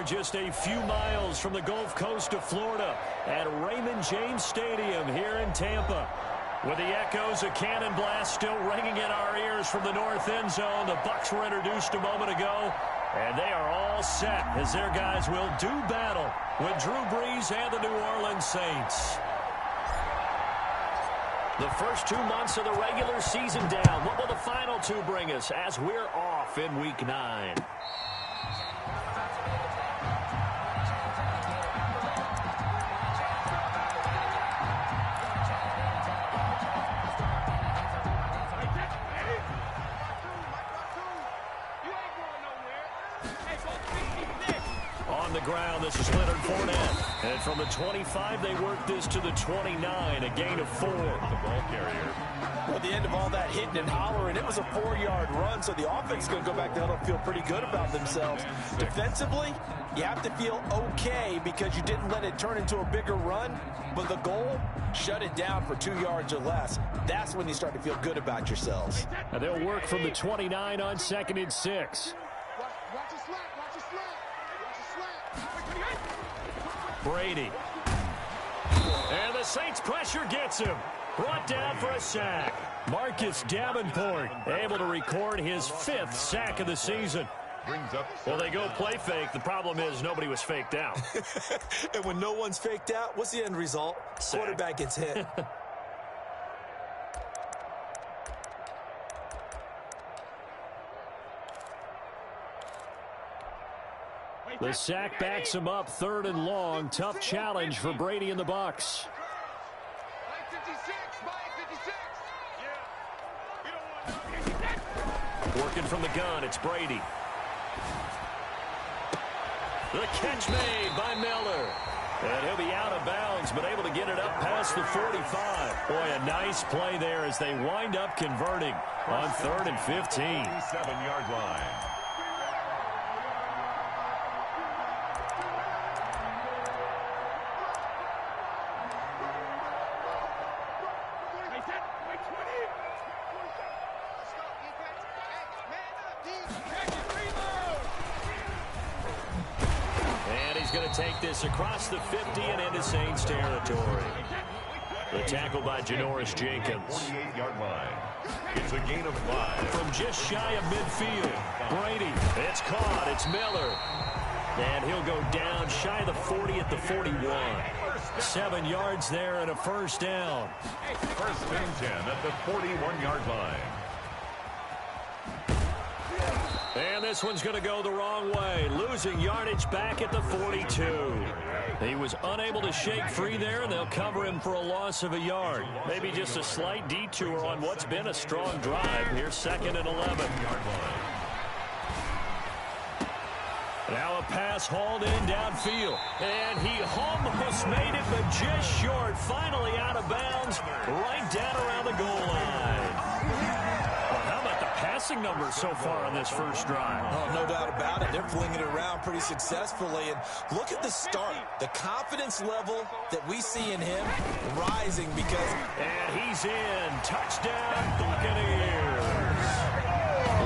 just a few miles from the Gulf Coast of Florida at Raymond James Stadium here in Tampa. With the echoes of cannon blast still ringing in our ears from the north end zone, the Bucs were introduced a moment ago, and they are all set as their guys will do battle with Drew Brees and the New Orleans Saints. The first 2 months of the regular season down. What will the final 2 bring us as we're off in Week 9? On the ground, this is Leonard Fournette. And from the 25, they work this to the 29, a gain of 4. The ball carrier. Well, at the end of all that hitting and hollering, it was a 4-yard run, so the offense is going to go back to huddle and feel pretty good about themselves. Defensively, you have to feel okay because you didn't let it turn into a bigger run, but the goal, shut it down for 2 yards or less. That's when you start to feel good about yourselves. And they'll work from the 29 on 2nd and 6. Brady. And the Saints pressure gets him. Brought down for a sack. Marcus Davenport able to record his 5th sack of the season. Well, they go play fake. The problem is nobody was faked out. And when no one's faked out, what's the end result? Sack. Quarterback gets hit. The sack backs him up, 3rd and long. Tough challenge for Brady and the Bucs. Working from the gun, it's Brady. The catch made by Miller. And he'll be out of bounds, but able to get it up past the 45. Boy, a nice play there as they wind up converting on 3rd and 15. 7-yard line. Take this across the 50 and into Saints territory. The tackle by Janoris Jenkins. 28-yard line. It's a gain of 5. From just shy of midfield. Brady. It's caught. It's Miller. And he'll go down shy of the 40 at the 41. 7 yards there and a first down. First and 10 at the 41-yard line. And this one's going to go the wrong way. Losing yardage back at the 42. He was unable to shake free there, and they'll cover him for a loss of a yard. Maybe just a slight detour on what's been a strong drive. Here's 2nd and 11. Now a pass hauled in downfield. And he almost made it, but just short. Finally out of bounds, right down around the goal line. Passing numbers so far on this first drive. Oh, no doubt about it. They're flinging it around pretty successfully. And look at the start. The confidence level that we see in him rising because... And he's in. Touchdown, Buccaneers.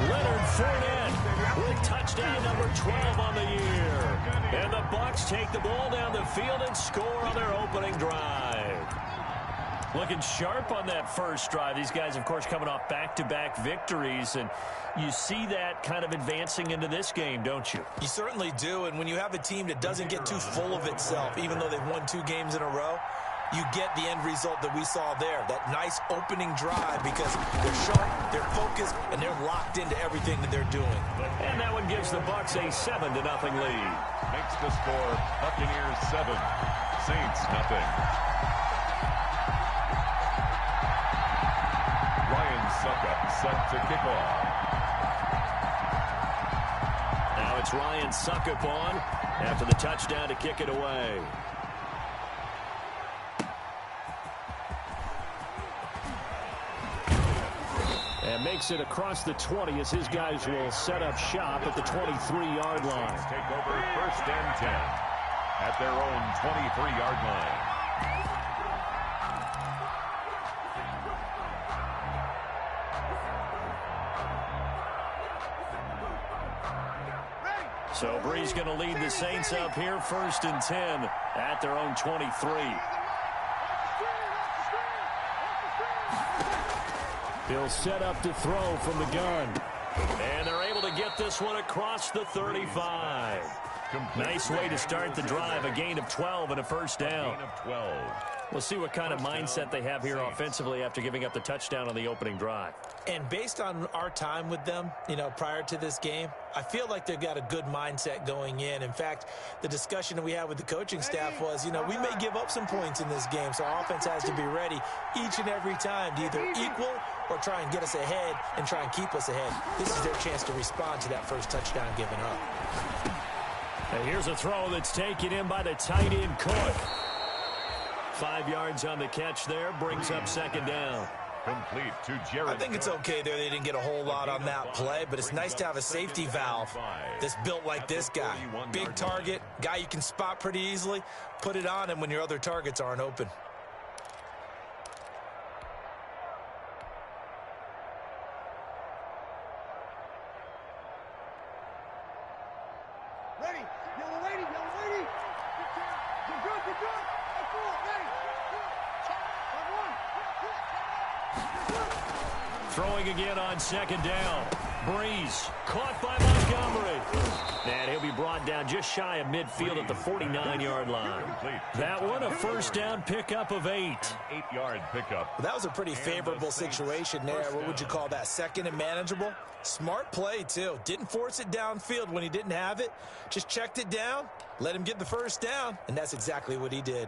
Leonard Fournette with touchdown number 12 on the year. And the Bucs take the ball down the field and score on their opening drive. Looking sharp on that first drive. These guys, of course, coming off back-to-back victories, and you see that kind of advancing into this game, don't you? You certainly do, and when you have a team that doesn't get too full of itself, even though they've won 2 games in a row, you get the end result that we saw there, that nice opening drive because they're sharp, they're focused, and they're locked into everything that they're doing. And that one gives the Bucs a 7-0 lead. Makes the score Buccaneers 7, Saints nothing. Suckup set to kick off. Now it's Ryan Suckup on after the touchdown to kick it away. And makes it across the 20 as his guys will set up shop at the 23-yard line. Take over 1st and 10 at their own 23-yard line. So Brees going to lead the Saints up here, 1st and 10 at their own 23. He'll set up to throw from the gun. And they're able to get this one across the 35. Nice way to start the drive. A gain of 12 and a first down. We'll see what kind of mindset they have here offensively after giving up the touchdown on the opening drive. And based on our time with them, prior to this game, I feel like they've got a good mindset going in. In fact, the discussion that we had with the coaching staff was, we may give up some points in this game, so our offense has to be ready each and every time to either equal or try and get us ahead and try and keep us ahead. This is their chance to respond to that first touchdown given up. And here's a throw that's taken in by the tight end, Cook. 5 yards on the catch there, brings up 2nd down. Complete to Jared. I think it's okay there. They didn't get a whole lot on that play, but it's nice to have a safety valve that's built like this guy. Big target, guy you can spot pretty easily. Put it on him when your other targets aren't open. Throwing again on 2nd down. Brees caught by Montgomery. And he'll be brought down just shy of midfield at the 49-yard line. That one, a first down pickup of 8. 8-yard pickup. That was a pretty favorable situation there. What would you call that? 2nd and manageable? Smart play, too. Didn't force it downfield when he didn't have it. Just checked it down, let him get the first down, and that's exactly what he did.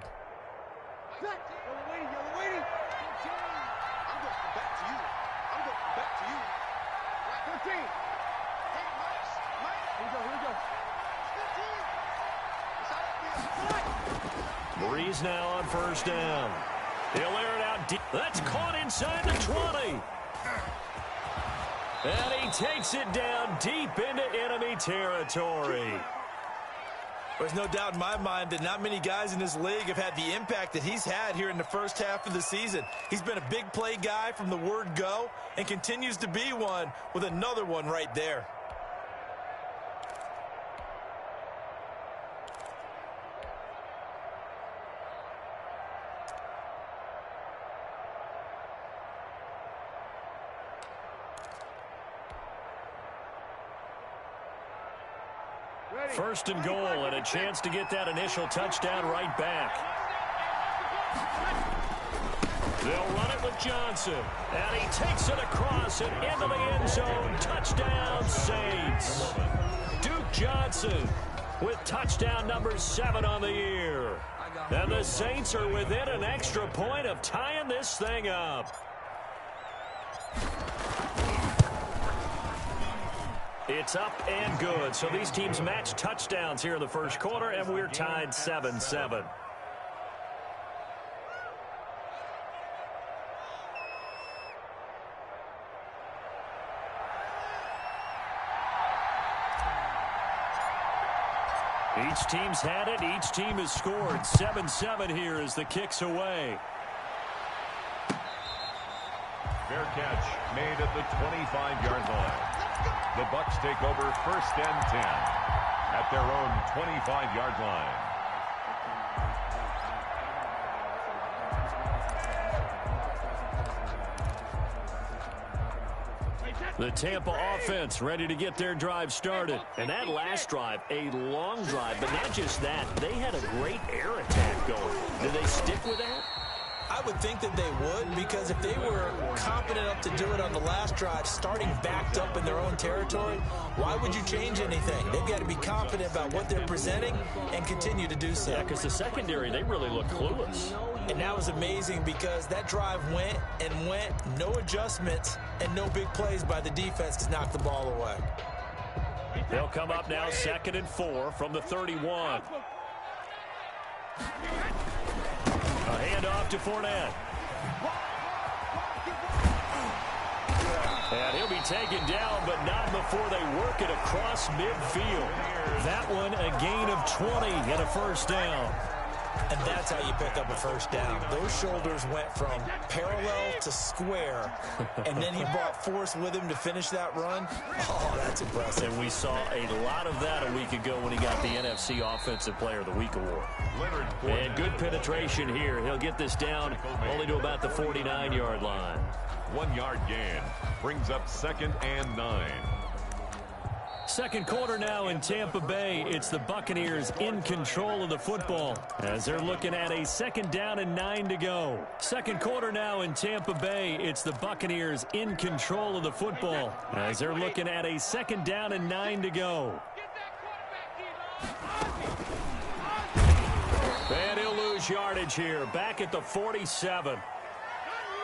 Brees now on first down. He'll air it out deep. That's caught inside the 20. And he takes it down deep into enemy territory. There's no doubt in my mind that not many guys in this league have had the impact that he's had here in the first half of the season. He's been a big play guy from the word go and continues to be one with another one right there. First and goal, and a chance to get that initial touchdown right back. They'll run it with Johnson, and he takes it across and into the end zone. Touchdown, Saints. Duke Johnson with touchdown number 7 on the year. And the Saints are within an extra point of tying this thing up. It's up and good. So these teams match touchdowns here in the first quarter, and we're tied 7-7. Each team's had it. Each team has scored. 7-7 here as the kick's away. Fair catch made at the 25-yard line. The Bucs take over 1st and 10 at their own 25-yard line. The Tampa offense ready to get their drive started. And that last drive, a long drive, but not just that. They had a great air attack going. Did they stick with that? I would think that they would, because if they were competent enough to do it on the last drive, starting backed up in their own territory, why would you change anything? They've got to be confident about what they're presenting and continue to do so. Yeah, because the secondary, they really look clueless. And that was amazing because that drive went and went, no adjustments, and no big plays by the defense to knock the ball away. They'll come up now 2nd and 4 from the 31. A handoff to Fournette. And he'll be taken down, but not before they work it across midfield. That one a gain of 20 and a first down. And that's how you pick up a first down. Those shoulders went from parallel to square, and then he brought force with him to finish that run. Oh, that's impressive. And we saw a lot of that a week ago when he got the NFC Offensive Player of the Week award. And good penetration here. He'll get this down only to about the 49-yard line. 1 yard gain brings up 2nd and 9. Second quarter now in Tampa Bay. It's the Buccaneers in control of the football as they're looking at a 2nd down and 9 to go. Second quarter now in Tampa Bay. It's the Buccaneers in control of the football as they're looking at a 2nd down and 9 to go. And he'll lose yardage here. Back at the 47.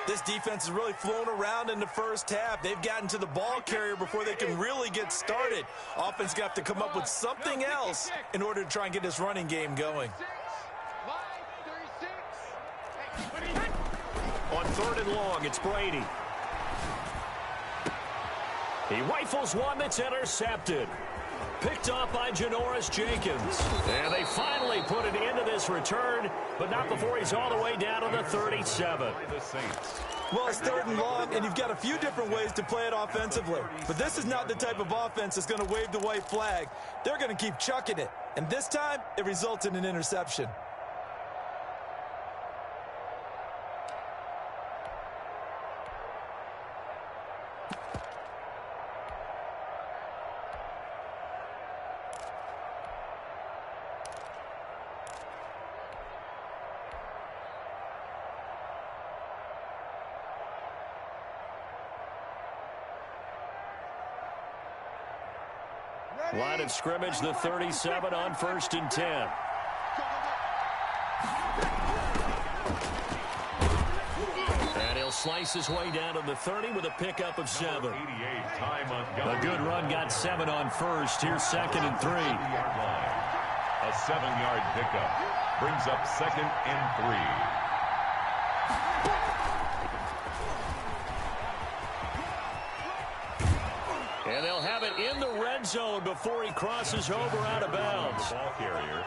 This defense has really flown around in the first half. They've gotten to the ball carrier before they can really get started. Offense got to come up with something else in order to try and get this running game going. On 3rd and long, it's Brady. He rifles one that's intercepted. Picked off by Janoris Jenkins. And they finally put it into this return, but not before he's all the way down to the 37. Well, it's 3rd and long, and you've got a few different ways to play it offensively. But this is not the type of offense that's going to wave the white flag. They're going to keep chucking it. And this time, it results in an interception. Line of scrimmage, the 37 on 1st and 10. And he'll slice his way down to the 30 with a pickup of 7. A good run got 7 on 1st. Here's 2nd and 3. A 7-yard pickup brings up 2nd and 3. And they'll have it in the red zone before he crosses over out of bounds. Ball carrier.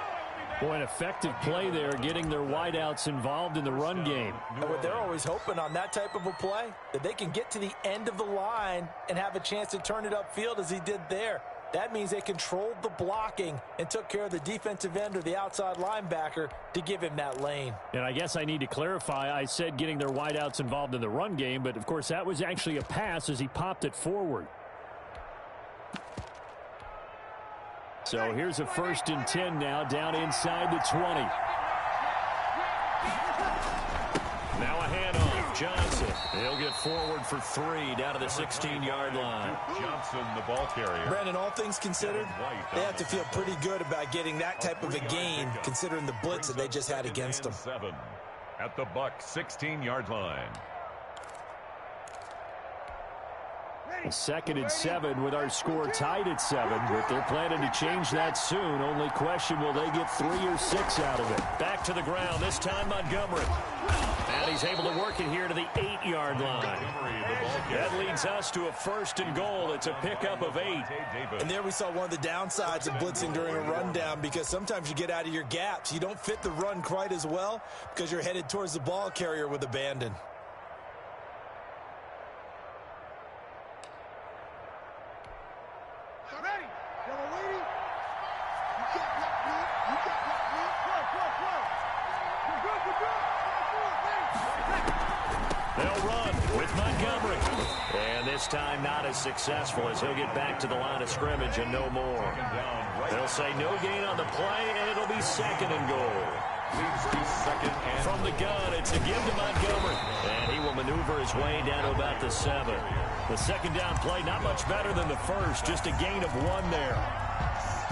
Boy, an effective play there, getting their wideouts involved in the run game. What they're always hoping on that type of a play, that they can get to the end of the line and have a chance to turn it upfield as he did there. That means they controlled the blocking and took care of the defensive end or the outside linebacker to give him that lane. And I guess I need to clarify, I said getting their wideouts involved in the run game, but of course that was actually a pass as he popped it forward. So here's a 1st and 10 now, down inside the 20. Now a handoff, Johnson. He'll get forward for 3 down to the 16-yard line. Johnson, the ball carrier. Brandon, all things considered, they have to feel pretty good about getting that type of a gain, considering the blitz that they just had against them. 7 at the Buck 16-yard line. 2nd and 7 with our score tied at 7, but they're planning to change that soon. Only question, will they get 3 or 6 out of it? Back to the ground, this time Montgomery. And he's able to work it here to the 8-yard line. That leads us to a 1st and goal. It's a pickup of 8. And there we saw one of the downsides of blitzing during a rundown, because sometimes you get out of your gaps. You don't fit the run quite as well because you're headed towards the ball carrier with abandon. They'll run with Montgomery. And this time not as successful as he'll get back to the line of scrimmage and no more. They'll say no gain on the play, and it'll be 2nd and goal. From the gun, it's a give to Montgomery. And he will maneuver his way down to about the 7. The 2nd down play, not much better than the first, just a gain of 1 there.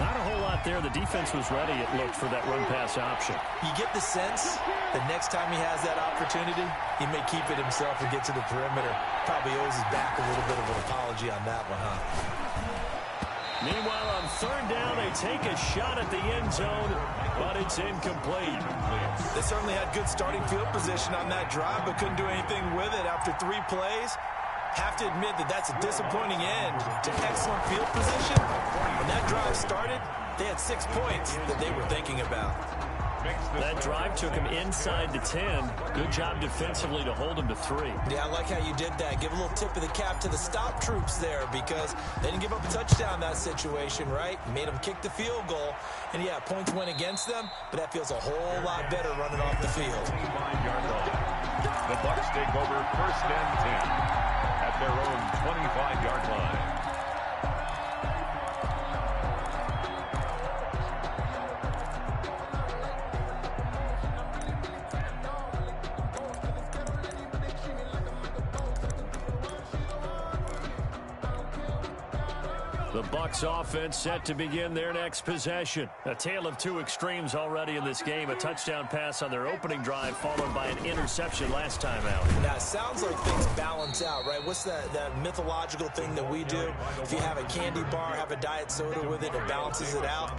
Not a whole lot there. The defense was ready, it looked, for that run-pass option. You get the sense that next time he has that opportunity, he may keep it himself and get to the perimeter. Probably owes his back a little bit of an apology on that one, huh? Meanwhile, on 3rd down, they take a shot at the end zone, but it's incomplete. They certainly had good starting field position on that drive, but couldn't do anything with it after 3 plays. Have to admit that that's a disappointing end to excellent field position. When that drive started, they had 6 points that they were thinking about. That drive took him inside the 10. Good job defensively to hold him to 3. Yeah, I like how you did that. Give a little tip of the cap to the stop troops there because they didn't give up a touchdown in that situation, right? Made them kick the field goal. And, yeah, points went against them, but that feels a whole lot better running off the field. The Bucs take over 1st and 10 at their own 25-yard line. The Bucs offense set to begin their next possession. A tale of two extremes already in this game. A touchdown pass on their opening drive followed by an interception last time out. Now, it sounds like things balance out, right? What's that mythological thing that we do? If you have a candy bar, have a diet soda with it, it balances it out.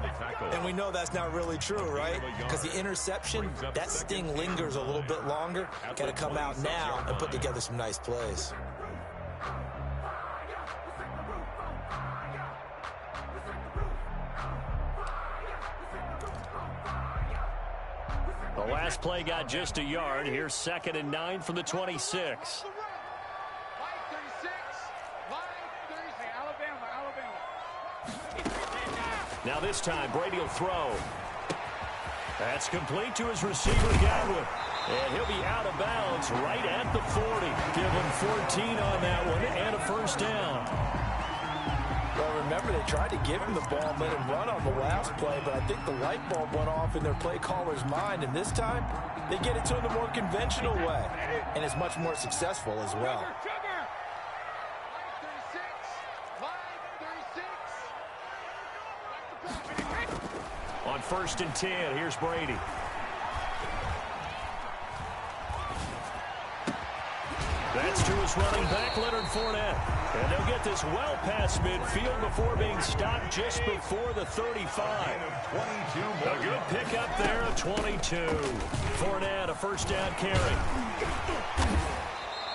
And we know that's not really true, right? Because the interception, that sting lingers a little bit longer. Got to come out now and put together some nice plays. The last play got just a yard. Here's 2nd and 9 from the 26. Now this time, Brady will throw. That's complete to his receiver, Godwin. And he'll be out of bounds right at the 40. Give him 14 on that one and a first down. Well, remember, they tried to give him the ball and let him run on the last play, but I think the light bulb went off in their play caller's mind, and this time they get it to him the more conventional way, and it's much more successful as well. On 1st and 10, here's Brady. That's to his running back, Leonard Fournette. And they'll get this well past midfield before being stopped just before the 35. A good pickup there, a 22. Fournette, a first down carry.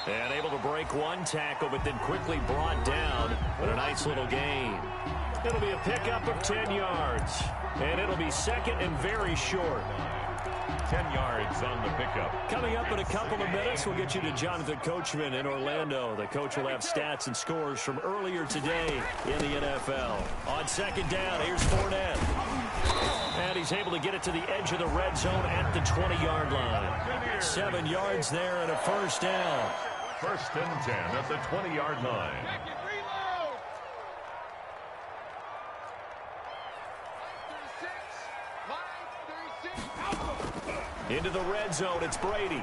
And able to break one tackle, but then quickly brought down. But a nice little gain. It'll be a pickup of 10 yards. And it'll be 2nd and very short. 10 yards on the pickup. Coming up in a couple of minutes, we'll get you to Jonathan Coachman in Orlando. The coach will have stats and scores from earlier today in the NFL. On 2nd down, here's Fournette. And he's able to get it to the edge of the red zone at the 20-yard line. 7 yards there and a first down. 1st and 10 at the 20-yard line. Into the red zone, it's Brady.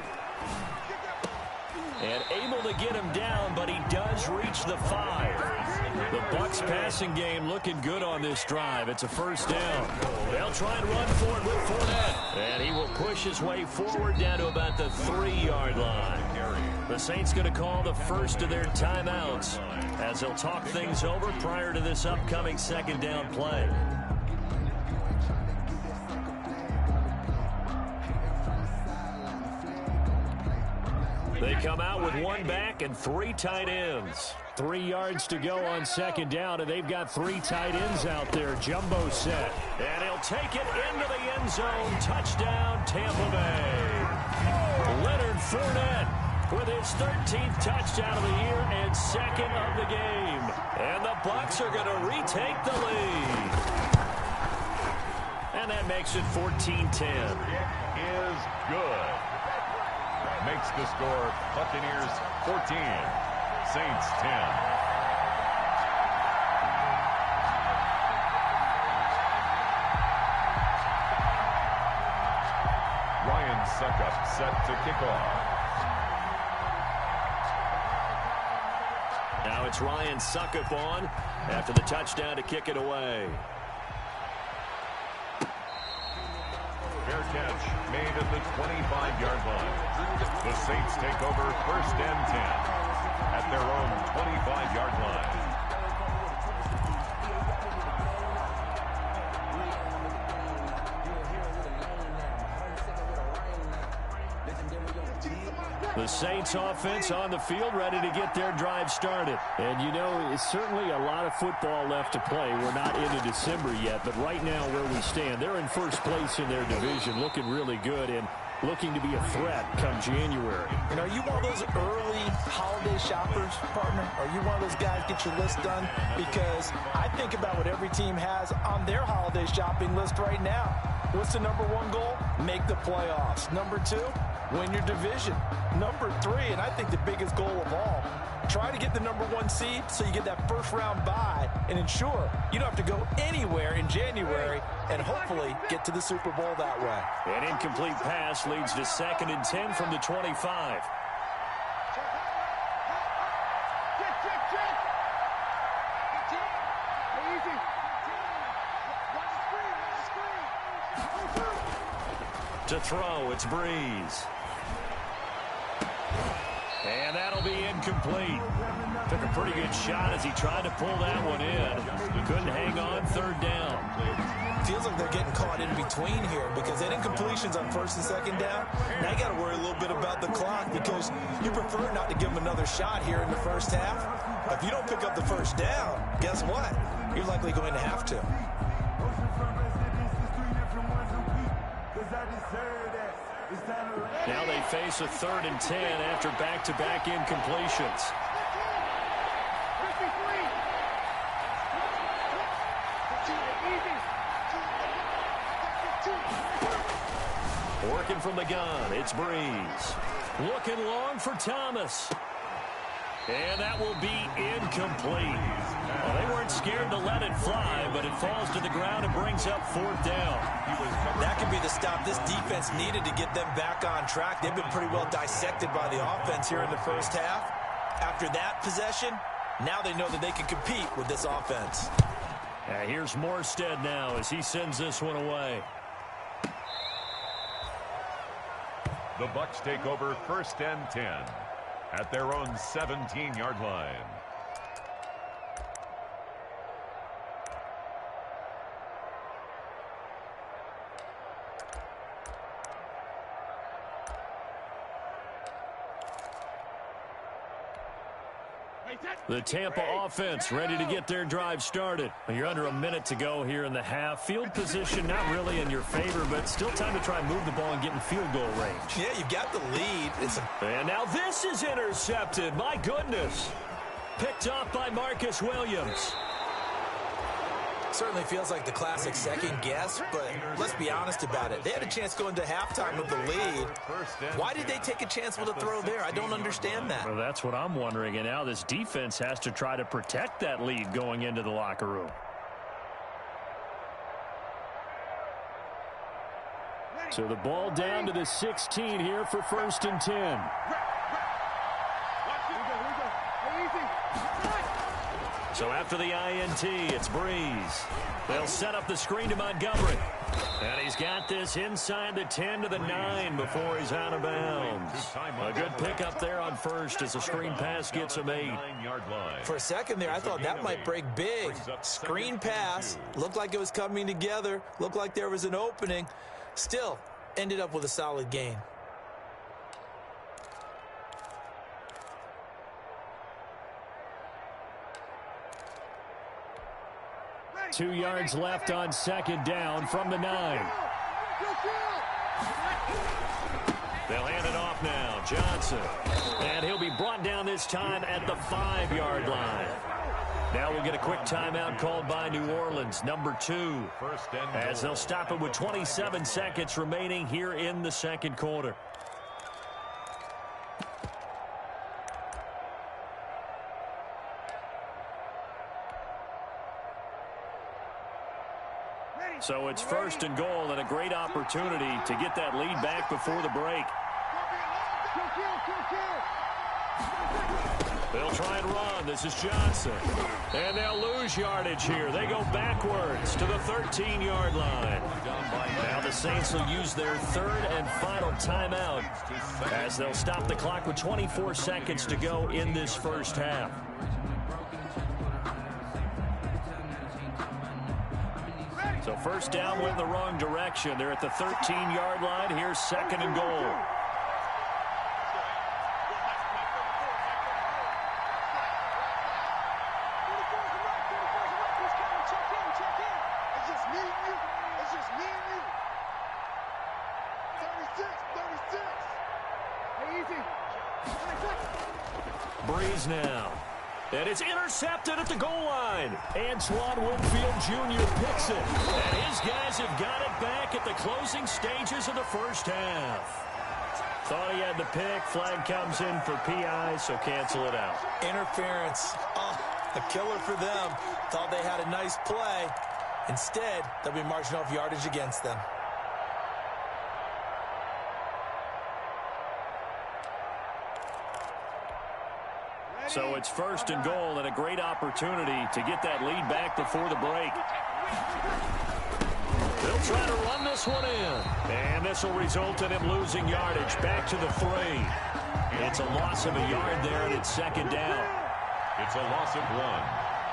And able to get him down, but he does reach the 5. The Bucs passing game looking good on this drive. It's a first down. They'll try and run for it with Fournette. And he will push his way forward down to about the 3-yard line. The Saints going to call the first of their timeouts as they'll talk things over prior to this upcoming 2nd down play. They come out with one back and 3 tight ends. 3 yards to go on 2nd down, and they've got 3 tight ends out there. Jumbo set. And he'll take it into the end zone. Touchdown, Tampa Bay. Leonard Fournette with his 13th touchdown of the year and 2nd of the game. And the Bucs are going to retake the lead. And that makes it 14-10. Is good. Makes the score Buccaneers 14, Saints 10. Ryan Suckup set to kick off. Now it's Ryan Suckup on after the touchdown to kick it away. Fair catch made at the 25-yard line. The Saints take over 1st and 10 at their own 25-yard line. The Saints offense on the field, ready to get their drive started. And, you know, it's certainly a lot of football left to play. We're not into December yet, but right now where we stand, they're in first place in their division, looking really good and looking to be a threat come January. And are you one of those early holiday shoppers, partner? Are you one of those guys get your list done? Because I think about what every team has on their holiday shopping list right now. What's the number one goal? Make the playoffs. Number two, win your division. Number three, and I think the biggest goal of all, try to get the number one seed so you get that first round bye and ensure you don't have to go anywhere in January and hopefully get to the Super Bowl that way. An incomplete pass leads to 2nd and 10 from the 25. To throw, it's Breeze. And that'll be incomplete. Took a pretty good shot as he tried to pull that one in. He couldn't hang on, 3rd down. Feels like they're getting caught in between here because that incompletion's on 1st and 2nd down. Now you got to worry a little bit about the clock because you prefer not to give them another shot here in the first half. If you don't pick up the first down, guess what? You're likely going to have to. Now they face a 3rd and 10 after back-to-back incompletions. Working from the gun, it's Breeze. Looking long for Thomas. And that will be incomplete. Well, they weren't scared to let it fly, but it falls to the ground and brings up 4th down. That could be the stop this defense needed to get them back on track. They've been pretty well dissected by the offense here in the first half. After that possession, now they know that they can compete with this offense. Here's Morstead now as he sends this one away. The Bucs take over 1st and 10 at their own 17-yard line. The Tampa offense ready to get their drive started. You're under a minute to go here in the half. Field position not really in your favor, but still time to try and move the ball and get in field goal range. Yeah, you've got the lead. And now this is intercepted. My goodness. Picked off by Marcus Williams. Certainly feels like the classic second guess, but let's be honest about it. They had a chance going to halftime with the lead. Why did they take a chance with a throw there? I don't understand that. Well, that's what I'm wondering, and now this defense has to try to protect that lead going into the locker room. So the ball down to the 16 here for 1st and 10. So after the INT, it's Breeze. They'll set up the screen to Montgomery. And he's got this inside the 10 to the 9 before he's out of bounds. A good pickup there on 1st as the screen pass gets him 8. For a second there, I thought that might break big. Screen pass. Looked like it was coming together. Looked like there was an opening. Still, ended up with a solid gain. Two yards left on 2nd down from the 9. They'll hand it off now. Johnson. And he'll be brought down this time at the 5-yard line. Now we'll get a quick timeout called by New Orleans, number 2. As they'll stop it with 27 seconds remaining here in the 2nd quarter. So it's 1st and goal and a great opportunity to get that lead back before the break. They'll try and run. This is Johnson. And they'll lose yardage here. They go backwards to the 13-yard line. Now the Saints will use their 3rd and final timeout as they'll stop the clock with 24 seconds to go in this first half. So 1st down went in the wrong direction. They're at the 13-yard line. Here's 2nd and goal. Breeze now. And it's intercepted at the goal line. Antoine Winfield Jr. picks it. And his guys have got it back at the closing stages of the first half. Thought he had the pick. Flag comes in for PI, so cancel it out. Interference. Oh, a killer for them. Thought they had a nice play. Instead, they'll be marching off yardage against them. So it's 1st and goal and a great opportunity to get that lead back before the break. They'll try to run this one in. And this will result in him losing yardage back to the 3. It's a loss of a yard there, and it's 2nd down. It's a loss of 1.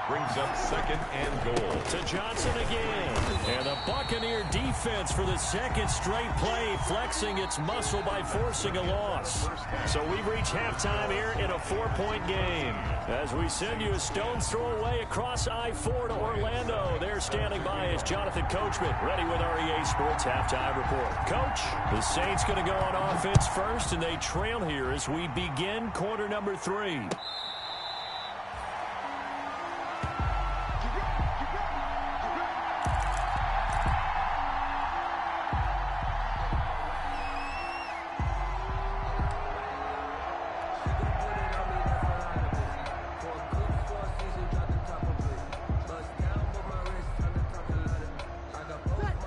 Brings up 2nd and goal. To Johnson again. And the Buccaneer defense for the 2nd straight play, flexing its muscle by forcing a loss. So we've reached halftime here in a 4-point game. As we send you a stone's throw away across I-4 to Orlando. There standing by is Jonathan Coachman, ready with our EA Sports Halftime Report. Coach, the Saints going to go on offense first, and they trail here as we begin quarter number 3.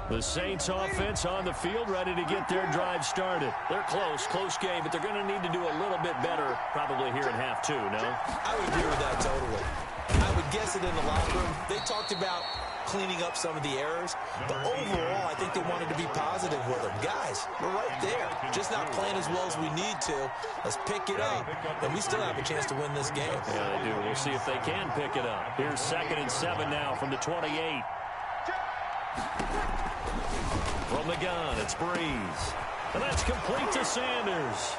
The Saints offense on the field, ready to get their drive started. They're close game, but they're going to need to do a little bit better probably here in half 2, no? I would agree with that totally. I would guess it in the locker room. They talked about cleaning up some of the errors, but overall, I think they wanted to be positive with them. Guys, we're right there, just not playing as well as we need to. Let's pick it up, and we still have a chance to win this game. Yeah, they do. We'll see if they can pick it up. Here's 2nd and 7 now from the 28. From the gun, it's Breeze. And that's complete to Sanders.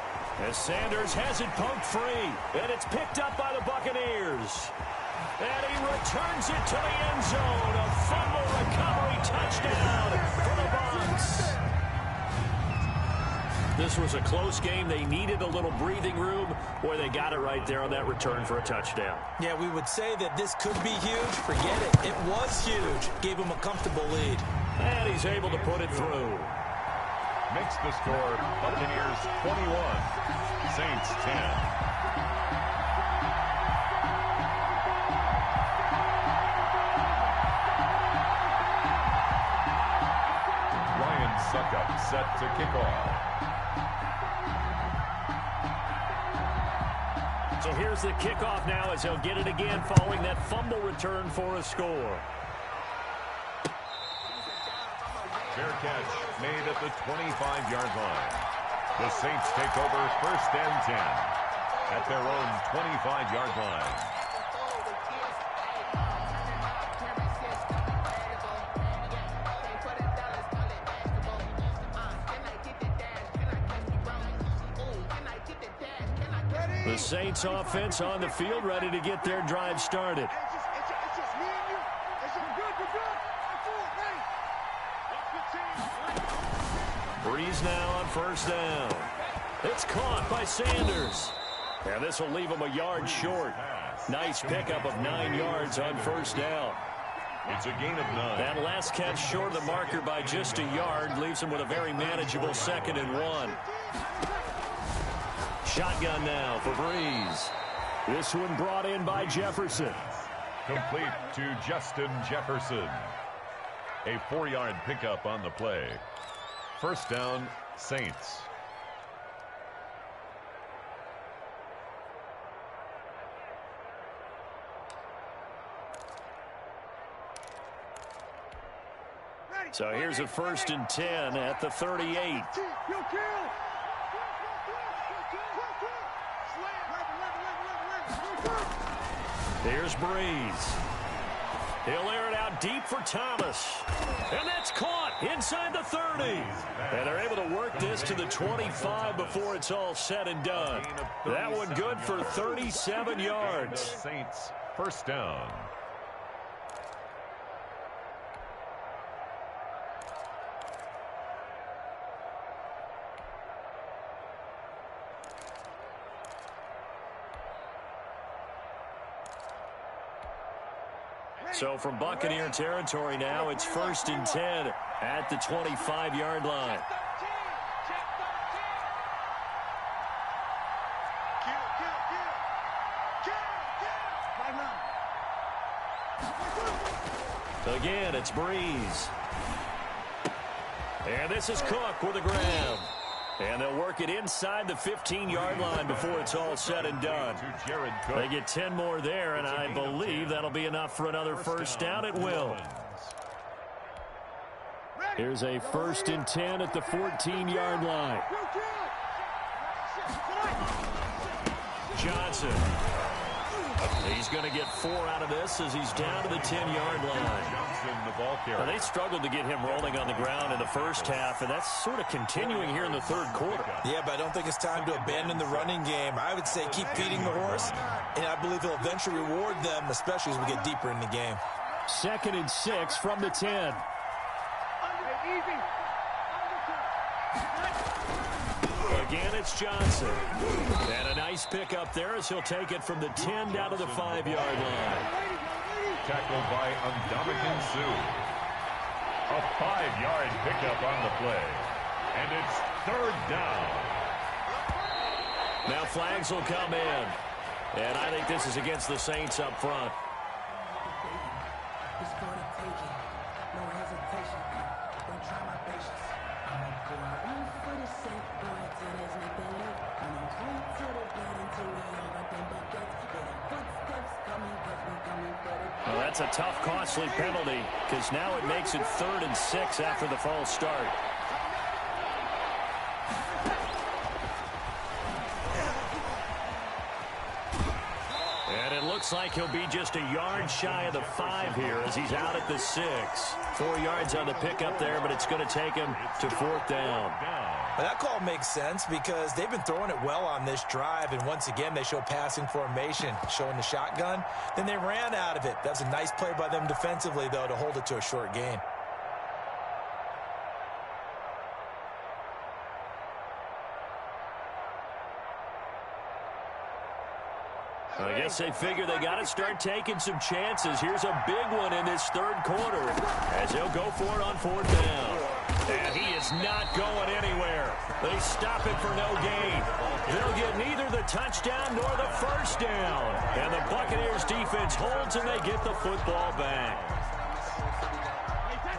As Sanders has it poked free. And it's picked up by the Buccaneers. And he returns it to the end zone. A fumble recovery touchdown for the Bucs. This was a close game. They needed a little breathing room. Boy, they got it right there on that return for a touchdown. Yeah, we would say that this could be huge. Forget it. It was huge. Gave him a comfortable lead. And he's able to put it through. Makes the score Buccaneers 21, Saints 10. Ryan Suckup set to kick off. So here's the kickoff now as he'll get it again following that fumble return for a score. Fair catch made at the 25-yard line. The Saints take over 1st and 10 at their own 25-yard line. The Saints offense on the field, ready to get their drive started. Breeze now on 1st down. It's caught by Sanders. And this will leave him a yard short. Nice pickup of 9 yards on 1st down. It's a gain of 9. That last catch short of the marker by just a yard leaves him with a very manageable 2nd and 1. Shotgun now for Breeze. This one brought in by Jefferson. Complete to Justin Jefferson. A 4-yard pickup on the play. 1st down, Saints. So here's a 1st and 10 at the 38. Here's Breeze. He'll air it out deep for Thomas. And that's caught inside the 30. And they're able to work this to the 25 before it's all said and done. That one good for 37 yards. Saints, 1st down. So from Buccaneer territory now, it's 1st and 10 at the 25-yard line. Again, it's Breeze. And this is Cook with the grab. And they'll work it inside the 15-yard line before it's all said and done. They get 10 more there, and I believe that'll be enough for another first down. It will. Here's a 1st and 10 at the 14-yard line. Johnson. He's going to get 4 out of this as he's down to the 10-yard line. Well, they struggled to get him rolling on the ground in the first half, and that's sort of continuing here in the third quarter. Yeah, but I don't think it's time to abandon the running game. I would say keep feeding the horse, and I believe he'll eventually reward them, especially as we get deeper in the game. 2nd and 6 from the 10. Again, it's Johnson. And a nice pick up there as he'll take it from the 10 down to the 5-yard line. Tackled by Ndamukong Suh. A 5-yard pickup on the play. And it's 3rd down. Now flags will come in. And I think this is against the Saints up front. Well, that's a tough, costly penalty because now it makes it 3rd and 6 after the false start. And it looks like he'll be just a yard shy of the 5 here as he's out at the 6. 4 yards on the pickup there, but it's going to take him to 4th down. Well, that call makes sense because they've been throwing it well on this drive, and once again they show passing formation, showing the shotgun. Then they ran out of it. That was a nice play by them defensively, though, to hold it to a short gain. I guess they figure they got to start taking some chances. Here's a big one in this third quarter as they'll go for it on 4th down. And he is not going anywhere. They stop it for no gain. They'll get neither the touchdown nor the first down. And the Buccaneers defense holds and they get the football back.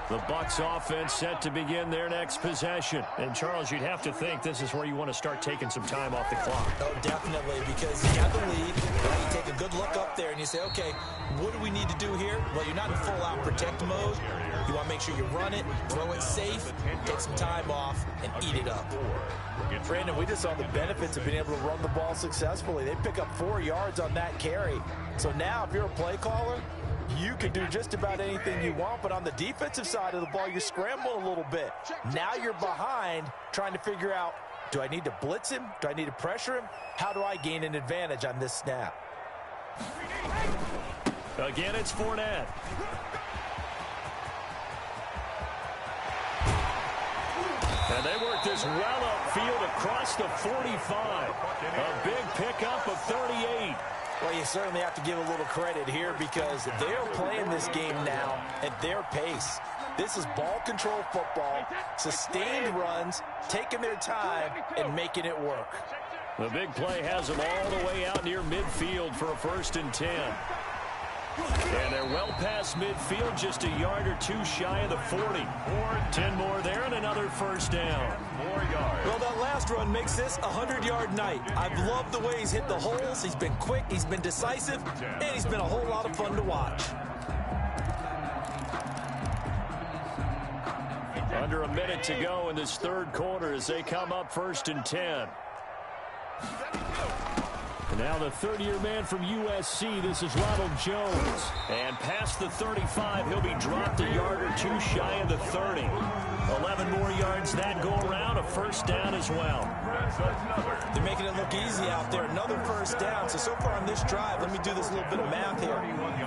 The Bucs offense set to begin their next possession. And, Charles, you'd have to think this is where you want to start taking some time off the clock. Oh, definitely, because you got the lead. You take a good look up there and you say, okay, what do we need to do here? Well, you're not in full-out protect mode. You want to make sure you run it, throw it safe, take some time off, and eat it up. Brandon, we just saw the benefits of being able to run the ball successfully. They pick up 4 yards on that carry. So now, if you're a play caller, you can do just about anything you want, but on the defensive side of the ball, you scramble a little bit. Now you're behind trying to figure out, do I need to blitz him? Do I need to pressure him? How do I gain an advantage on this snap? Again, it's Fournette. And they work this well upfield across the 45. A big pickup of 38. Well, you certainly have to give a little credit here because they're playing this game now at their pace. This is ball control football, sustained runs, taking their time, and making it work. The big play has them all the way out near midfield for a 1st and 10. And they're well past midfield, just a yard or 2 shy of the 40. 10 more there and another first down. 4 yards. Well, that last run makes this a 100-yard night. I've loved the way he's hit the holes. He's been quick, he's been decisive, and he's been a whole lot of fun to watch. Under a minute to go in this third quarter as they come up 1st and 10. And now the third-year man from USC, this is Ronald Jones. And past the 35, he'll be dropped a yard or 2 shy of the 30. 11 more yards that go around, a first down as well. They're making it look easy out there. Another first down. So far on this drive, let me do this little bit of math here.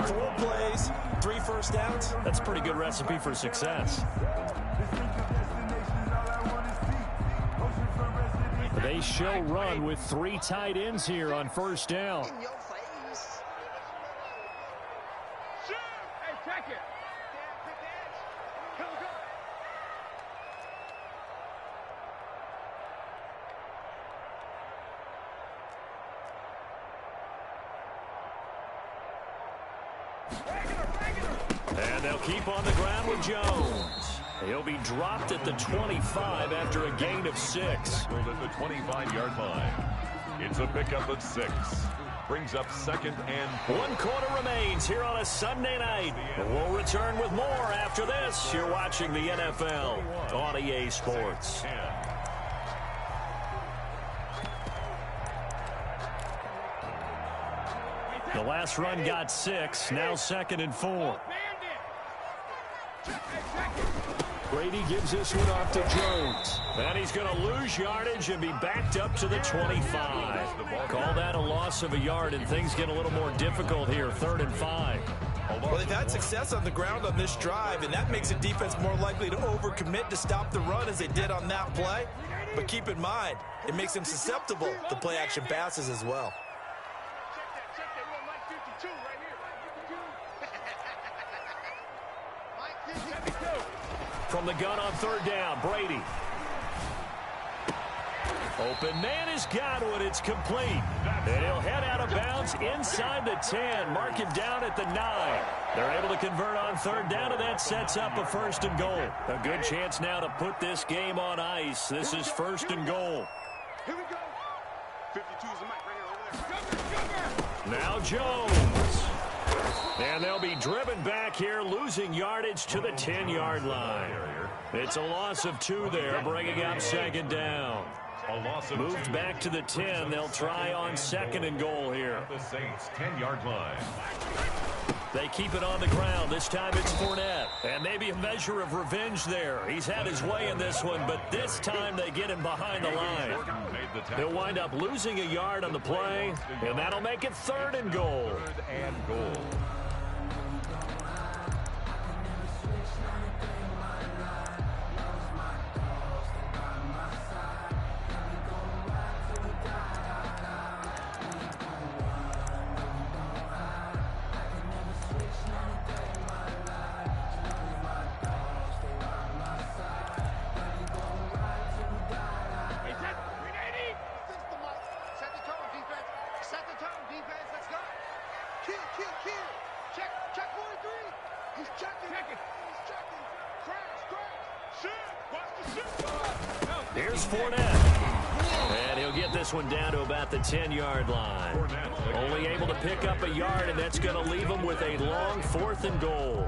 4 plays, 3 first downs. That's a pretty good recipe for success. They show run with 3 tight ends here on first down. And they'll keep on the ground with Jones. He'll be dropped at the 25 after a gain of 6. At the 25-yard line. It's a pickup of 6. Brings up 2nd and 4. 1 quarter remains here on a Sunday night. We'll return with more after this. You're watching the NFL on EA Sports. The last run got 6. Now 2nd and 4. Brady gives this one off to Jones. And he's going to lose yardage and be backed up to the 25. Call that a loss of a yard, and things get a little more difficult here. 3rd and 5. Well, they've had success on the ground on this drive, and that makes a defense more likely to overcommit to stop the run as they did on that play. But keep in mind, it makes them susceptible to play-action passes as well. From the gun on 3rd down, Brady. Open man has got one. It's complete. And he'll head out of bounds inside the 10. Mark him down at the 9. They're able to convert on 3rd down, and that sets up a 1st and goal. A good chance now to put this game on ice. This is 1st and goal. Here we go. 52 is the mic right here. Now Jones. And they'll be driven back here, losing yardage to the 10-yard line. It's a loss of 2 there, bringing up 2nd down. Moved back to the 10. They'll try on 2nd and goal here. The Saints 10-yard line. They keep it on the ground. This time it's Fournette. And maybe a measure of revenge there. He's had his way in this one, but this time they get him behind the line. They'll wind up losing a yard on the play, and that'll make it 3rd and goal. 3rd and goal. Here's Fournette. And he'll get this one down to about the 10-yard line. Only able to pick up a yard, and that's going to leave him with a long 4th and goal.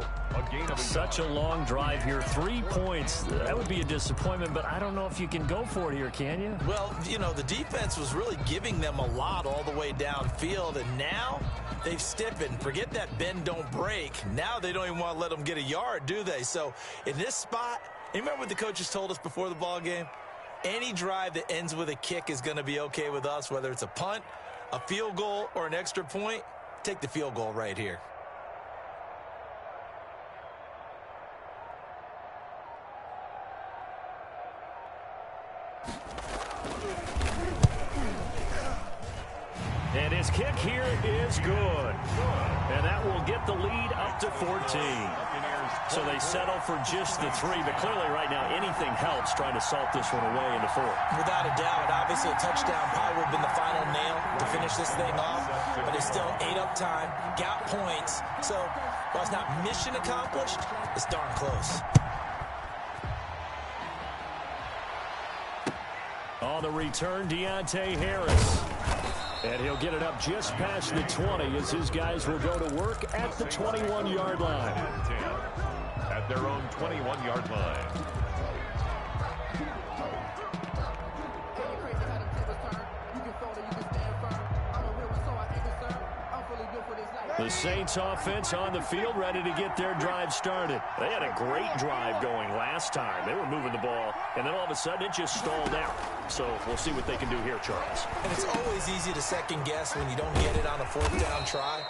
Such a long drive here. 3 points. That would be a disappointment, but I don't know if you can go for it here, can you? Well, you know, the defense was really giving them a lot all the way downfield, and now they've stiffened. Forget that bend, don't break. Now they don't even want to let them get a yard, do they? So in this spot, you remember what the coaches told us before the ball game? Any drive that ends with a kick is going to be okay with us, whether it's a punt, a field goal, or an extra point. Take the field goal right here. And his kick here is good. And that will get the lead up to 14. So they settle for just the 3, but clearly right now anything helps trying to salt this one away in the 4th. Without a doubt, obviously a touchdown probably would have been the final nail to finish this thing off, but it's still ate up time, got points, so while it's not mission accomplished, it's darn close. On the return, Deontay Harris. And he'll get it up just past the 20 as his guys will go to work at the 21-yard line. At their own 21-yard line. The Saints offense on the field ready to get their drive started. They had a great drive going last time. They were moving the ball, and then all of a sudden it just stalled out. So we'll see what they can do here, Charles. And it's always easy to second guess when you don't get it on a 4th down try.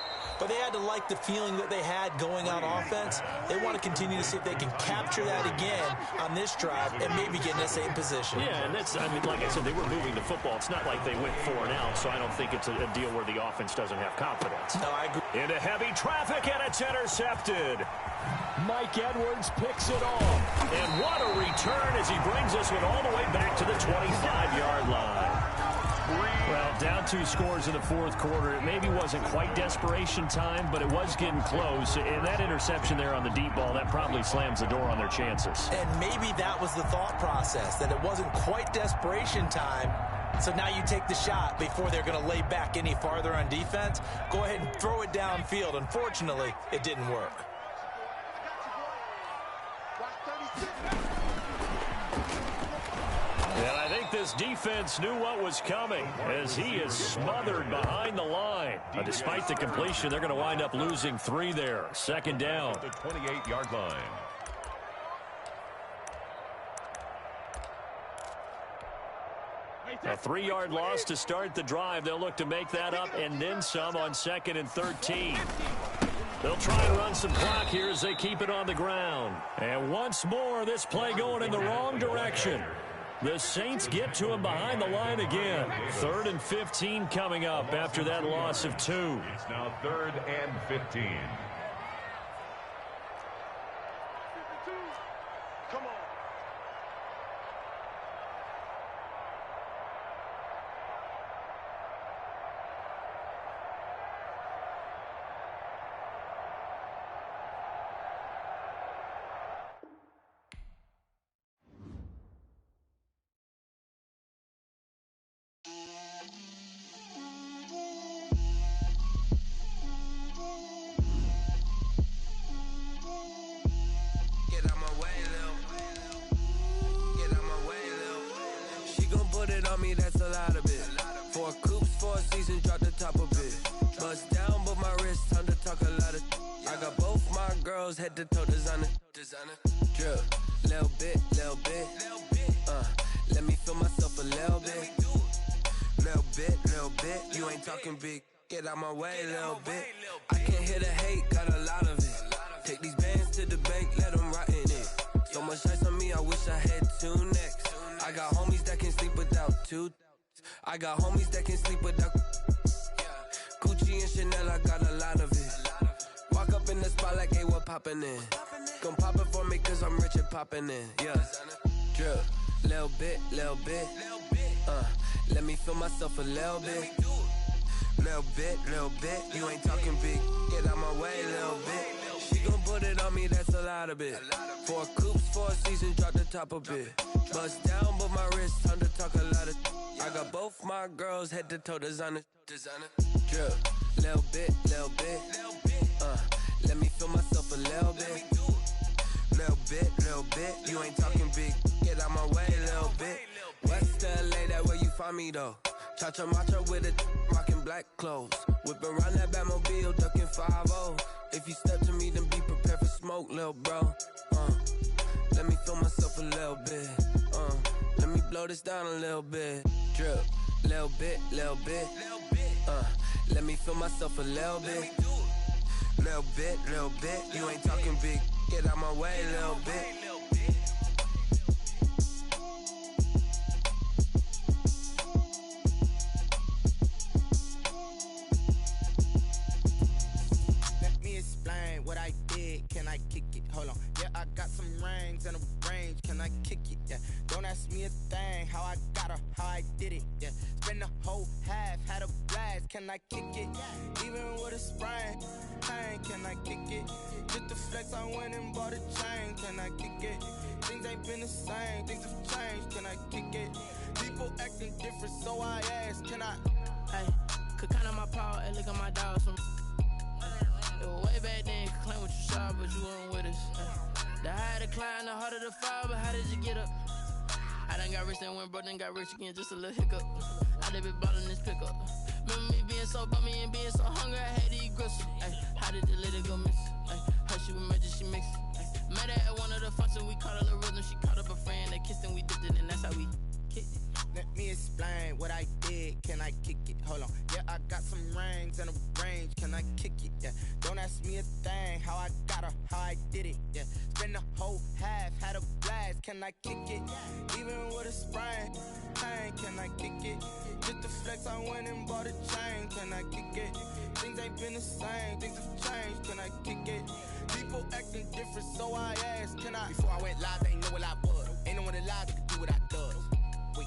but they had to like the feeling that they had going on offense. They want to continue to see if they can capture that again on this drive and maybe get in the same position. Yeah, and that's, I mean, like I said, they were moving the football. It's not like they went 4 and out, so I don't think it's a deal where the offense doesn't have confidence. No, I agree. Into heavy traffic, and it's intercepted. Mike Edwards picks it off. And what a return as he brings this one all the way back to the 25-yard line. Well, down 2 scores in the fourth quarter. It maybe wasn't quite desperation time, but it was getting close. And that interception there on the deep ball, that probably slams the door on their chances. And maybe that was the thought process, that it wasn't quite desperation time. So now you take the shot before they're going to lay back any farther on defense. Go ahead and throw it downfield. Unfortunately, it didn't work. And I think this defense knew what was coming as he is smothered behind the line. Despite the completion, they're going to wind up losing 3 there. Second down. The 28-yard line. A 3-yard loss to start the drive. They'll look to make that up and then some on 2nd and 13. They'll try and run some clock here as they keep it on the ground. And once more, this play going in the wrong direction. The Saints get to him behind the line again. 3rd and 15 coming up after that loss of 2. It's now 3rd and 15. Come on. That's a lot of it. 4 coops, 4 seasons, drop the top of it. Bust down, but my wrist, time to talk a lot of. I got both my girls head to toe designer. Drip, little bit. Let me feel myself a little bit. Little bit. You ain't talking big. Get out my way, little bit. I can't hear the hate, got a lot of it. Take these bands to the bank, let them rot in it. So much ice on me, I wish I had 2 necks. I got homies that can sleep without 2. I got homies that can sleep without Gucci and Chanel, I got a lot of it. Walk up in the spot like, hey, what poppin' in? Gon' pop it for me cause I'm rich and poppin' in. Yeah, drip, little bit. Let me feel myself a little bit. Little bit. You ain't talking big. Get out my way, little bit. She gon' put it on me, that's a lot of it. 4 coops, 4 seasons, drop the top a bit. Bust down, but my wrist, time to talk a lot of. I got both my girls head to toe designer. Drip, little bit. Let me feel myself a little bit. Little bit. You ain't talking big. Get out my way, little bit. West LA, that where you find me though. Cha-cha macha with it, rockin' black clothes. Whip around that Batmobile, ducking 5-0. If you step to me, then be prepared for smoke, lil' bro. Let me feel myself a little bit. Let me blow this down a little bit. Drip, little bit. Let me feel myself a little bit. Little bit. You ain't talking big. Get out my way, little bit. What I did, can I kick it? Hold on, yeah, I got some rings and a range, can I kick it? Yeah, don't ask me a thing, how I got her, how I did it. Yeah, spend the whole half, had a blast, can I kick it? Even with a sprain, can I kick it? Just the flex, I went and bought a chain, can I kick it? Things ain't been the same, things have changed, can I kick it? People acting different, so I ask, can I? Hey, could count on my power and look at my dogs from. Way back then, you could claim what you saw, but you weren't with us. The higher the climb, the harder the fall, but how did you get up? I done got rich, then went broke, then got rich again, just a little hiccup. I done been ballin' this pickup. Remember me being so bummy and being so hungry, I had to eat gristle. How did the lady go miss? How she was magic, she mixed. Met her at one of the functions, we caught a little rhythm. She caught up a friend, they kissed and we dipped it, and that's how we kicked it. Let me explain what I did, can I kick it? Hold on, yeah, I got some rings and a range, can I kick it? Yeah, don't ask me a thing, how I got her, how I did it. Yeah, spend the whole half, had a blast, can I kick it? Even with a sprain, pain, can I kick it? Just to flex, I went and bought a chain, can I kick it? Things ain't been the same, things have changed, can I kick it? People acting different, so I asked, can I? Before I went live, they ain't know what I was. Ain't no one alive that could do what I does. Wait,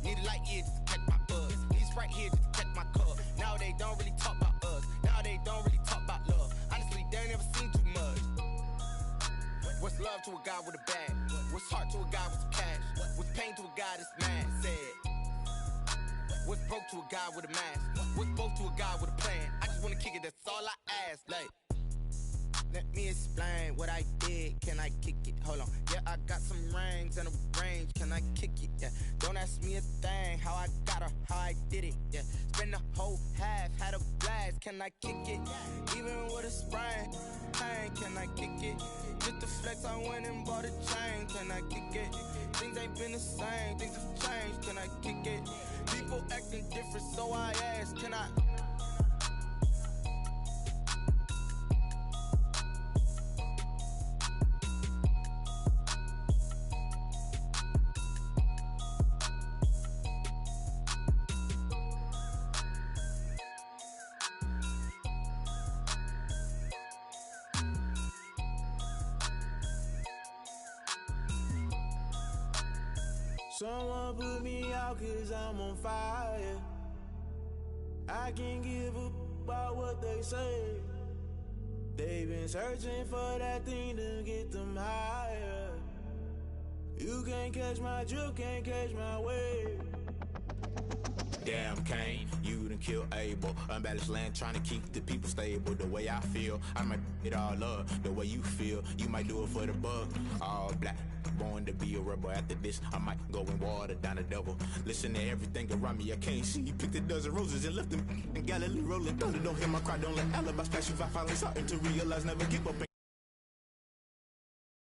need a light here just to catch my buzz. Need Sprite here just to catch my cup. Now they don't really talk about us. Now they don't really talk about love. Honestly, they ain't never seen too much. What's love to a guy with a bag? What's heart to a guy with some cash? What's pain to a guy that's mad? Said. What's broke to a guy with a mask? What's both to a guy with a plan? I just wanna kick it, that's all I ask. Like, let me explain what I did. Can I kick it? Hold on. Yeah, I got some rings and a range. Can I kick it? Yeah. Don't ask me a thing. How I got her, how I did it. Yeah. Spend the whole half, had a blast. Can I kick it? Even with a sprain, pain. Can I kick it? Just to flex, I went and bought a chain. Can I kick it? Things ain't been the same. Things have changed. Can I kick it? People acting different, so I asked. Can I? Someone put me out 'cause I'm on fire. I can't give a about what they say. They've been searching for that thing to get them higher. You can't catch my drift, can't catch my wave. Damn Kane, you done killed Abel. Unbalanced land, trying to keep the people stable. The way I feel, I might it all up. The way you feel, you might do it for the buck. All black, born to be a rebel. After this, I might go and water down the devil. Listen to everything around me, I can't see. Picked a dozen roses and left them in Galilee rolling thunder. Don't hear my cry, don't let alibis pass you. I finally starting to realize, never give up.